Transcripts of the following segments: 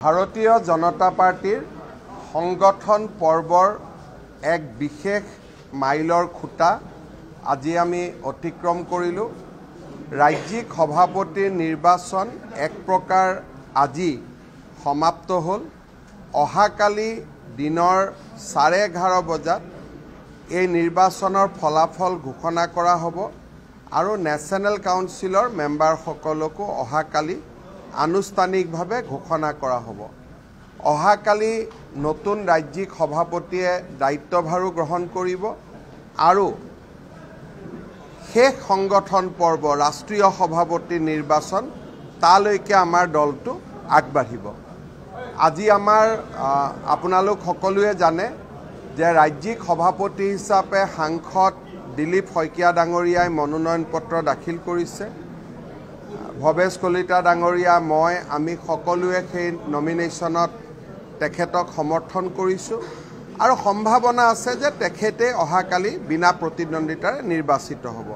ভাৰতীয় জনতা পাৰ্টিৰ সংগঠন পৰ্বৰ এক বিশেষ মাইলৰ খুঁটা আজি আমি অতিক্ৰম কৰিলোঁ। ৰাজ্যিক সভাপতিৰ নিৰ্বাচন এক প্ৰকাৰ আজি সমাপ্ত হ'ল। অহাকালি দিনৰ 11:30 বজাত এই নিৰ্বাচনৰ ফলাফল ঘোষণা কৰা হ'ব আৰু নেশ্যনেল কাউন্সিলৰ মেম্বাৰসকলকো অহাকালি আনুষ্ঠানিকভাৱে ঘোষণা কৰা হ'ব। অহাকালি নতুন ৰাজ্যিক সভাপতিয়ে দায়িত্বভাৰো গ্ৰহণ কৰিব আৰু শেষ সংগঠন পৰ্ব ৰাষ্ট্ৰীয় সভাপতি নিৰ্বাচন তালৈকে আমাৰ দলটো আগবাঢ়িব। আজি আমাৰ আপোনালোক সকলোৱে জানে যে ৰাজ্যিক সভাপতি হিচাপে সাংসদ দিলীপ শইকীয়া ডাঙৰীয়াই মনোনয়ন পত্ৰ দাখিল কৰিছে। ভৱেশ কলিতা ডাঙৰীয়া আমি সকলোৱে সেই নমিনেশ্যনত তেখেতক সমৰ্থন কৰিছোঁ আৰু সম্ভাৱনা আছে যে তেখেতে অহাকালি বিনা প্ৰতিদ্বন্দ্বিতাৰে নিৰ্বাচিত হ'ব।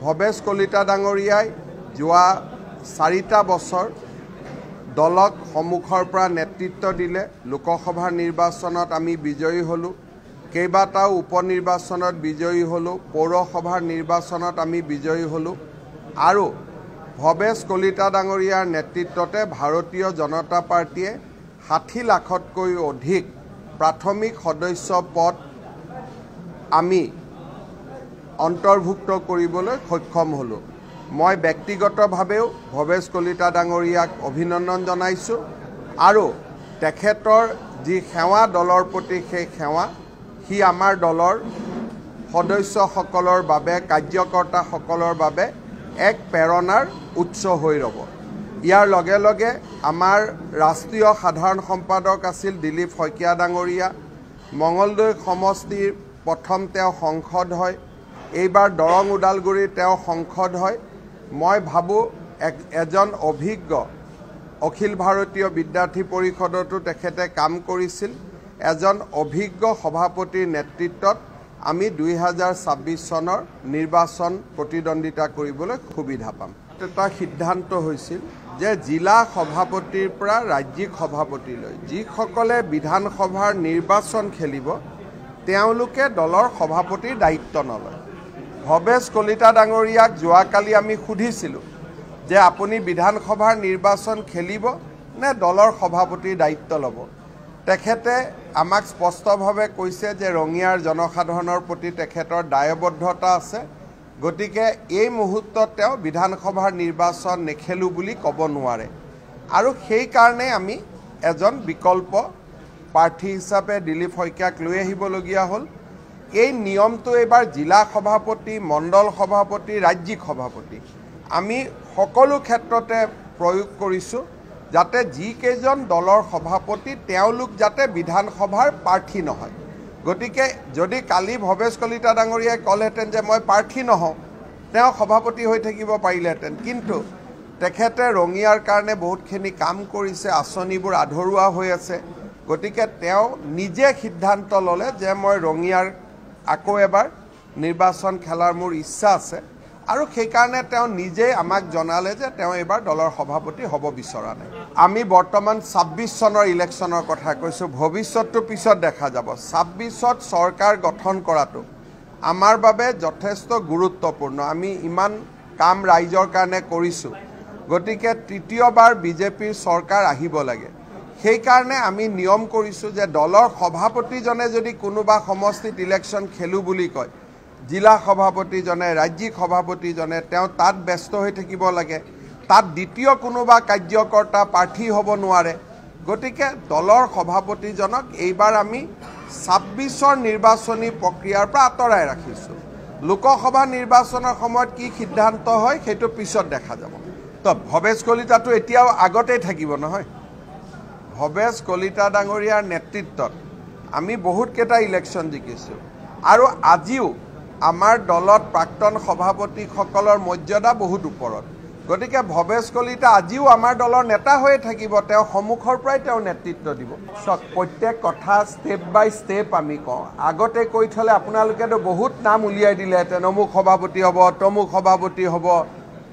ভৱেশ কলিতা ডাঙৰীয়াই যোৱা 4টা বছৰ দলক সন্মুখৰ পৰা নেতৃত্ব দিলে। লোকসভাৰ নিৰ্বাচনত আমি বিজয়ী হ'লোঁ, কেইবাটাও উপ নিৰ্বাচনত বিজয়ী হ'লোঁ, পৌৰসভাৰ নিৰ্বাচনত আমি বিজয়ী হ'লোঁ আৰু ভৱেশ কলিতা ডাঙৰীয়াৰ নেতৃত্বতে ভাৰতীয় জনতা পাৰ্টিয়ে 60 লাখতকৈ অধিক প্ৰাথমিক সদস্য পদ আমি অন্তৰ্ভুক্ত কৰিবলৈ সক্ষম হ'লোঁ। মই ব্যক্তিগতভাৱেও ভৱেশ কলিতা ডাঙৰীয়াক অভিনন্দন জনাইছোঁ আৰু তেখেতৰ যি সেৱা দলৰ প্ৰতি সেই সেৱা সি আমাৰ দলৰ সদস্যসকলৰ বাবে কাৰ্যকৰ্তাসকলৰ বাবে এক প্ৰেৰণাৰ উৎস হৈ ৰ'ব। ইয়াৰ লগে লগে আমাৰ ৰাষ্ট্ৰীয় সাধাৰণ সম্পাদক আছিল দিলীপ শইকীয়া ডাঙৰীয়া। মঙলদৈ সমষ্টিৰ প্ৰথম তেওঁ সংসদ হয়, এইবাৰ দৰং ওদালগুৰিৰ তেওঁ সংসদ হয়। মই ভাবোঁ এজন অভিজ্ঞ অখিল ভাৰতীয় বিদ্যাৰ্থী পৰিষদতো তেখেতে কাম কৰিছিল। এজন অভিজ্ঞ সভাপতিৰ নেতৃত্বত আমি 2026 চনৰ নিৰ্বাচন প্ৰতিদ্বন্দ্বিতা কৰিবলৈ সুবিধা পাম। এটা সিদ্ধান্ত হৈছিল যে জিলা সভাপতিৰ পৰা ৰাজ্যিক সভাপতিলৈ যিসকলে বিধানসভাৰ নিৰ্বাচন খেলিব তেওঁলোকে দলৰ সভাপতিৰ দায়িত্ব নলয়। ভৱেশ কলিতা ডাঙৰীয়াক যোৱাকালি আমি সুধিছিলোঁ যে আপুনি বিধানসভাৰ নিৰ্বাচন খেলিব নে দলৰ সভাপতিৰ দায়িত্ব ল'ব। তেখেতে আমাক স্পষ্টভাৱে কৈছে যে ৰঙিয়াৰ জনসাধাৰণৰ প্ৰতি তেখেতৰ দায়বদ্ধতা আছে, গতিকে এই মুহূৰ্তত তেওঁ বিধানসভাৰ নিৰ্বাচন নেখেলোঁ বুলি ক'ব নোৱাৰে আৰু সেইকাৰণে আমি এজন বিকল্প প্ৰাৰ্থী হিচাপে দিলীপ শইকীয়াক লৈ আহিবলগীয়া হ'ল। এই নিয়মটো এইবাৰ জিলা সভাপতি, মণ্ডল সভাপতি, ৰাজ্যিক সভাপতি আমি সকলো ক্ষেত্ৰতে প্ৰয়োগ কৰিছোঁ যাতে যিকেইজন দলৰ সভাপতি তেওঁলোক যাতে বিধানসভাৰ প্ৰাৰ্থী নহয়। গতিকে যদি কালি ভৱেশ কলিতা ডাঙৰীয়াই ক'লেহেঁতেন যে মই প্ৰাৰ্থী নহওঁ, তেওঁ সভাপতি হৈ থাকিব পাৰিলেহেঁতেন, কিন্তু তেখেতে ৰঙিয়াৰ কাৰণে বহুতখিনি কাম কৰিছে, আঁচনিবোৰ আধৰুৱা হৈ আছে। গতিকে তেওঁ নিজে সিদ্ধান্ত ল'লে যে মই ৰঙিয়াৰ আকৌ এবাৰ নিৰ্বাচন খেলাৰ মোৰ ইচ্ছা আছে আৰু সেইকাৰণে তেওঁ নিজেই আমাক জনালে যে তেওঁ এইবাৰ দলৰ সভাপতি হ'ব বিচৰা নাই। আমি বৰ্তমান 26 চনৰ ইলেকশ্যনৰ কথা কৈছোঁ, ভৱিষ্যতটো পিছত দেখা যাব। 26ত চৰকাৰ গঠন কৰাটো আমাৰ বাবে যথেষ্ট গুৰুত্বপূৰ্ণ। আমি ইমান কাম ৰাইজৰ কাৰণে কৰিছোঁ, গতিকে তৃতীয়বাৰ বিজেপিৰ চৰকাৰ আহিব লাগে। সেইকাৰণে আমি নিয়ম কৰিছোঁ যে দলৰ সভাপতিজনে যদি কোনোবা সমষ্টিত ইলেকশ্যন খেলোঁ বুলি কয়, জিলা সভাপতিজনে, ৰাজ্যিক সভাপতিজনে তেওঁ তাত ব্যস্ত হৈ থাকিব লাগে, তাত দ্বিতীয় কোনোবা কাৰ্যকৰ্তা প্ৰাৰ্থী হ'ব নোৱাৰে। গতিকে দলৰ সভাপতিজনক এইবাৰ আমি 26ৰ নিৰ্বাচনী প্ৰক্ৰিয়াৰ পৰা আঁতৰাই ৰাখিছোঁ। লোকসভা নিৰ্বাচনৰ সময়ত কি সিদ্ধান্ত হয় সেইটো পিছত দেখা যাব। তো ভৱেশ কলিতাটো এতিয়াও আগতেই থাকিব নহয়। ভৱেশ কলিতা ডাঙৰীয়াৰ নেতৃত্বত আমি বহুতকেইটা ইলেকশ্যন জিকিছোঁ আৰু আজিও আমাৰ দলত প্ৰাক্তন সভাপতিসকলৰ মৰ্যাদা বহুত ওপৰত। গতিকে ভৱেশ কলিতা আজিও আমাৰ দলৰ নেতা হৈয়ে থাকিব, তেওঁ সন্মুখৰ পৰাই তেওঁ নেতৃত্ব দিব। প্ৰত্যেক কথা ষ্টেপ বাই ষ্টেপ আমি কওঁ। আগতে কৈ থ'লে আপোনালোকেতো বহুত নাম উলিয়াই দিলেহেঁতেন, অমুক সভাপতি হ'ব, তমুক সভাপতি হ'ব,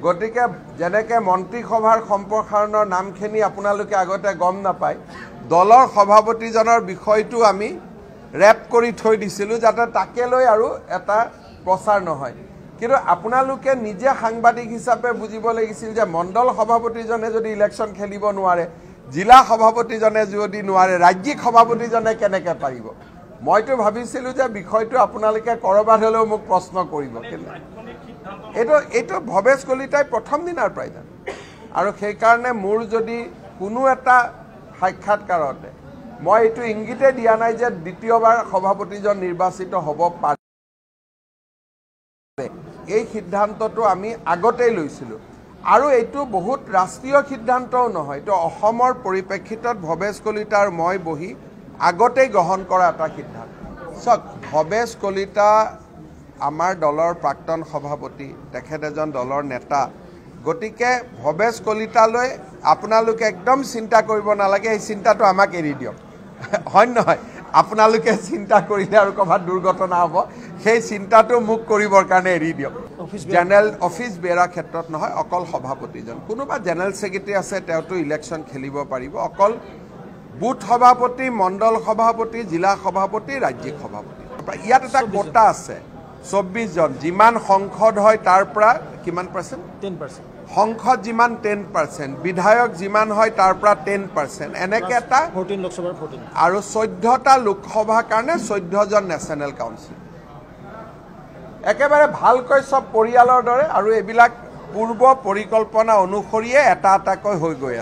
গতিকে যেনেকৈ মন্ত্ৰীসভাৰ সম্প্ৰসাৰণৰ নামখিনি আপোনালোকে আগতে গম নাপায়, দলৰ সভাপতিজনৰ বিষয়টো আমি ৰেপ কৰি থৈ দিছিলোঁ যাতে তাকে লৈ আৰু এটা প্ৰচাৰ নহয়। কিন্তু আপোনালোকে নিজে সাংবাদিক হিচাপে বুজিব লাগিছিল যে মণ্ডল সভাপতিজনে যদি ইলেকশ্যন খেলিব নোৱাৰে, জিলা সভাপতিজনে যদি নোৱাৰে, ৰাজ্যিক সভাপতিজনে কেনেকৈ পাৰিব? মইতো ভাবিছিলোঁ যে বিষয়টো আপোনালোকে ক'ৰবাত হ'লেও মোক প্ৰশ্ন কৰিব। কিন্তু এইটো ভৱেশ কলিতাই প্ৰথম দিনাৰ পৰাই জানে। আৰু সেইকাৰণে মোৰ যদি কোনো এটা সাক্ষাৎকাৰতে মই এইটো ইংগিতে দিয়া নাই যে দ্বিতীয়বাৰ সভাপতিজন নিৰ্বাচিত হ'ব পাৰে। এই সিদ্ধান্তটো আমি আগতেই লৈছিলোঁ আৰু এইটো বহুত ৰাষ্ট্ৰীয় সিদ্ধান্তও নহয়, এইটো অসমৰ পৰিপ্ৰেক্ষিতত ভৱেশ কলিতাৰ মই বহি আগতেই গ্ৰহণ কৰা এটা সিদ্ধান্ত। চাওক, ভৱেশ কলিতা আমাৰ দলৰ প্ৰাক্তন সভাপতি, তেখেত এজন দলৰ নেতা। গতিকে ভৱেশ কলিতালৈ আপোনালোকে একদম চিন্তা কৰিব নালাগে, এই চিন্তাটো আমাক এৰি দিয়ক, হয় নহয়? আপোনালোকে চিন্তা কৰিলে আৰু ক'ৰবাত দুৰ্ঘটনা হ'ব, সেই চিন্তাটো মোক কৰিবৰ কাৰণে এৰি দিয়ক। জেনেৰেল অফিচ বেৰা ক্ষেত্ৰত নহয়, অকল সভাপতিজন। কোনোবা জেনেৰেল ছেক্ৰেটাৰী আছে, তেওঁতো ইলেকশ্যন খেলিব পাৰিব। অকল বুথ সভাপতি, মণ্ডল সভাপতি, জিলা সভাপতি, ৰাজ্যিক সভাপতি। ইয়াত এটা কোটা আছে 24 জন। যিমান সংসদ হয় তাৰ পৰা কিমান পাৰ্চেণ্ট? 10%। সংসদ যিমান 10%, বিধায়ক যিমান হয় তাৰ পৰা 10%, এনেকৈ এটা 14 লোকসভাৰ 14 আৰু 14টা লোকসভাৰ কাৰণে 14 জন নেশ্যনেল কাউন্সিল। একেবাৰে ভালকৈ চব পৰিয়ালৰ দৰে, আৰু এইবিলাক পূৰ্ব পৰিকল্পনা অনুসৰিয়ে এটা এটাকৈ হৈ গৈ আছে।